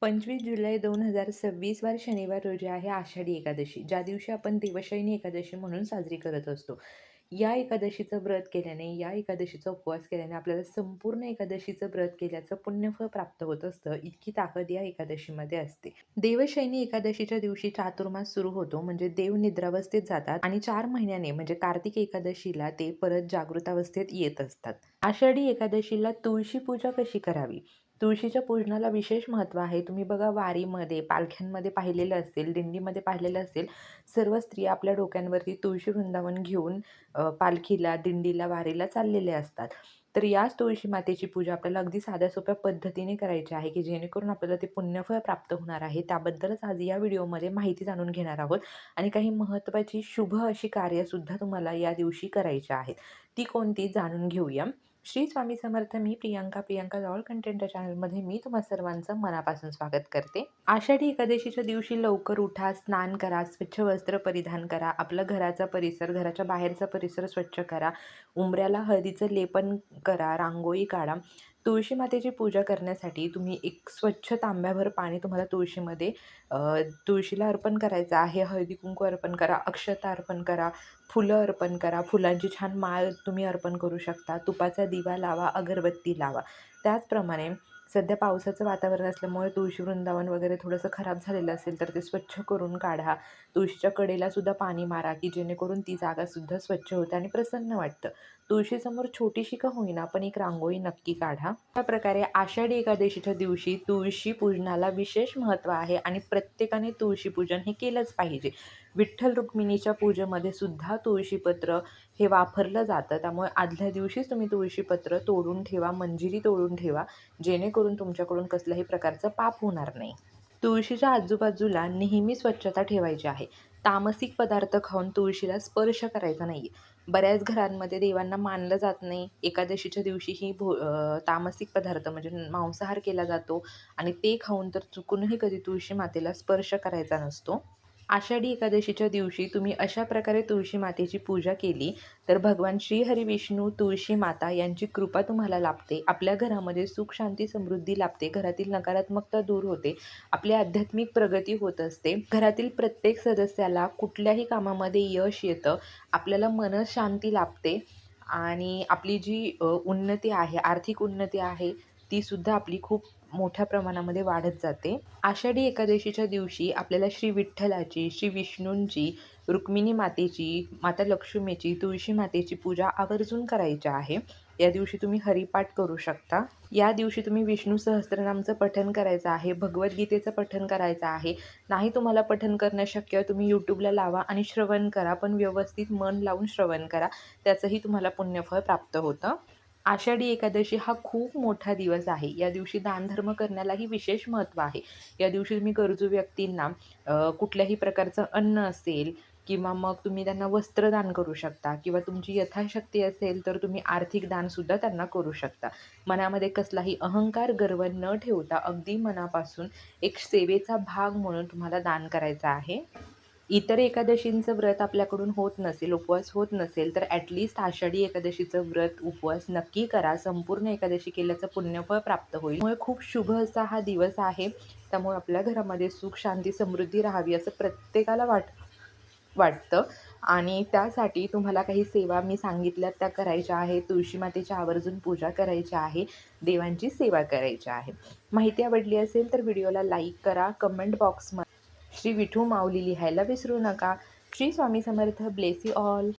25 जुलै 2026 वार शनिवार रोजी आहे आषाढी एकादशी, ज्या दिवशी आपण देवशयनी एकादशी म्हणून साजरी करत असतो. या एकादशीचं व्रत केल्याने, या एकादशीचा उपवास केल्याने आपल्याला संपूर्ण एकादशीचं व्रत केल्याचं पुण्यफळ प्राप्त होत असतं. इतकी ताकद या एकादशीमध्ये असते. देवशयनी एकादशीच्या दिवशी चातुर्मास सुरू होतो, म्हणजे देव निद्रावस्थेत जातात आणि 4 महिन्याने म्हणजे कार्तिक एकादशीला ते परत जागृतावस्थेत येत असतात. आषाढी एकादशीला तुळशी पूजा कशी करावी? तुळशीच्या पूजनाला विशेष महत्त्व आहे. तुम्ही बघा वारीमध्ये, पालख्यांमध्ये पाहिलेलं असेल, दिंडीमध्ये पाहिलेलं असेल, सर्व स्त्रिया आपल्या डोक्यांवरती तुळशी वृंदावन घेऊन पालखीला, दिंडीला, वारीला चाललेले असतात. तर याच तुळशी मातेची पूजा आपल्याला अगदी साध्या सोप्या पद्धतीने करायची आहे, की जेणेकरून आपल्याला ते पुण्यफळ प्राप्त होणार आहे. त्याबद्दलच आज या व्हिडिओमध्ये माहिती जाणून घेणार आहोत आणि काही महत्त्वाची शुभ अशी कार्यसुद्धा तुम्हाला या दिवशी करायची आहेत. ती कोणती जाणून घेऊया. श्री स्वामी समर्थ. मी प्रियंका ऑल कंटेंट या चॅनलमध्ये मी तुम्हा सर्वांचं मनापासून स्वागत करते. आषाढी एकादशीच्या दिवशी लवकर उठा, स्नान करा, स्वच्छ वस्त्र परिधान करा, आपला घराचा परिसर, घराच्या बाहेरचा परिसर स्वच्छ करा, उंबऱ्याला हळदीचं लेपन करा, रांगोळी काढा. तुळशी मातेची पूजा करण्यासाठी तुम्ही एक स्वच्छ तांब्याभर पाणी तुम्हाला तुळशीला अर्पण करायचं आहे. हळदी कुंकू अर्पण करा, अक्षता अर्पण करा, फुलं अर्पण करा, फुलांची छान माळ तुम्ही अर्पण करू शकता, तुपाचा दिवा लावा, अगरबत्ती लावा. त्याचप्रमाणे सध्या पावसाचं वातावरण असल्यामुळे तुळशी वृंदावन वगैरे थोडंसं खराब झालेलं असेल तर ते स्वच्छ करून काढा. तुळशीच्या कडेला सुद्धा पाणी मारा, की जेणेकरून ती जागासुद्धा स्वच्छ होते आणि प्रसन्न वाटतं. तुळशीसमोर छोटीशी का होईना पण एक रांगोळी नक्की काढा. अशा प्रकारे आषाढी एकादशीच्या दिवशी तुळशी पूजनाला विशेष महत्त्व आहे आणि प्रत्येकाने तुळशी पूजन हे केलंच पाहिजे. विठ्ठल रुक्मिणीच्या पूजेमध्ये सुद्धा तुळशीपत्र हे वापरलं जातं. त्यामुळे आदल्या दिवशीच तुम्ही तुळशीपत्र तोडून ठेवा, मंजिरी तोडून ठेवा, जेणेकरून तुमच्याकडून कसल्याही प्रकारचं पाप होणार नाही. तुळशीच्या आजूबाजूला नेहमी स्वच्छता ठेवायची आहे. तामसिक पदार्थ खाऊन तुळशीला स्पर्श करायचा नाही. बऱ्याच घरांमध्ये देवांना मानलं जात नाही. एकादशीच्या दिवशी तामसिक पदार्थ म्हणजे मांसाहार केला जातो आणि ते खाऊन तर चुकूनही कधी तुळशी मातेला स्पर्श करायचा नसतो. आषाढी एकादशीच्या दिवशी तुम्ही अशा प्रकारे तुळशी मातेची पूजा केली तर भगवान श्रीहरी विष्णू, तुळशी माता यांची कृपा तुम्हाला लाभते. आपल्या घरामध्ये सुख, शांती, समृद्धी लाभते. घरातील नकारात्मकता दूर होते. आपली आध्यात्मिक प्रगती होत असते. घरातील प्रत्येक सदस्याला कुठल्याही कामामध्ये यश येतं. आपल्याला मनःशांती लाभते आणि आपली जी उन्नती आहे, आर्थिक उन्नती आहे, ती सुद्धा आपली खूप मोठ्या प्रमाणामध्ये वाढत जाते. आषाढी एकादशीच्या दिवशी आपल्याला श्री विठ्ठलाची, श्री विष्णूंची, रुक्मिणी मातेची, माता लक्ष्मीची, तुळशी मातेची पूजा आवर्जून करायची आहे. या दिवशी तुम्ही हरिपाठ करू शकता. या दिवशी तुम्ही विष्णू सहस्त्रनामचं पठण करायचं आहे, भगवद्गीतेचं पठण करायचं आहे. नाही तुम्हाला पठण करणं शक्य, तुम्ही यूट्यूबला लावा आणि श्रवण करा, पण व्यवस्थित मन लावून श्रवण करा. त्याचंही तुम्हाला पुण्यफळ प्राप्त होतं. आषाढी एकादशी हा खूप मोठा दिवस आहे. या दिवशी दानधर्म करण्यालाही विशेष महत्त्व आहे. या दिवशी तुम्ही गरजू व्यक्तींना कुठल्याही प्रकारचं अन्न असेल किंवा मग तुम्ही त्यांना वस्त्रदान करू शकता किंवा तुमची यथाशक्ती असेल तर तुम्ही आर्थिक दानसुद्धा त्यांना करू शकता. मनामध्ये कसलाही अहंकार, गर्व न ठेवता अगदी मनापासून एक सेवेचा भाग म्हणून तुम्हाला दान करायचं आहे. इतर एकादशींचं व्रत आपल्याकडून होत नसेल, उपवास होत नसेल तर ॲटलिस्ट आषाढी एकादशीचं व्रत, उपवास नक्की करा. संपूर्ण एकादशी केल्याचं पुण्यफळ प्राप्त होईल. त्यामुळे खूप शुभ असा हा दिवस आहे. त्यामुळे आपल्या घरामध्ये सुख, शांती, समृद्धी राहावी असं प्रत्येकाला वाटतं आणि त्यासाठी तुम्हाला काही सेवा मी सांगितल्यात त्या करायच्या आहे. तुळशी मातेची आवर्जून पूजा करायची आहे. देवांची सेवा करायची आहे. माहिती आवडली असेल तर व्हिडिओला लाईक करा. कमेंट बॉक्समध्ये श्री विठू माऊली लिहायला विसरू नका. Shri Swami Samarth. Bless you all.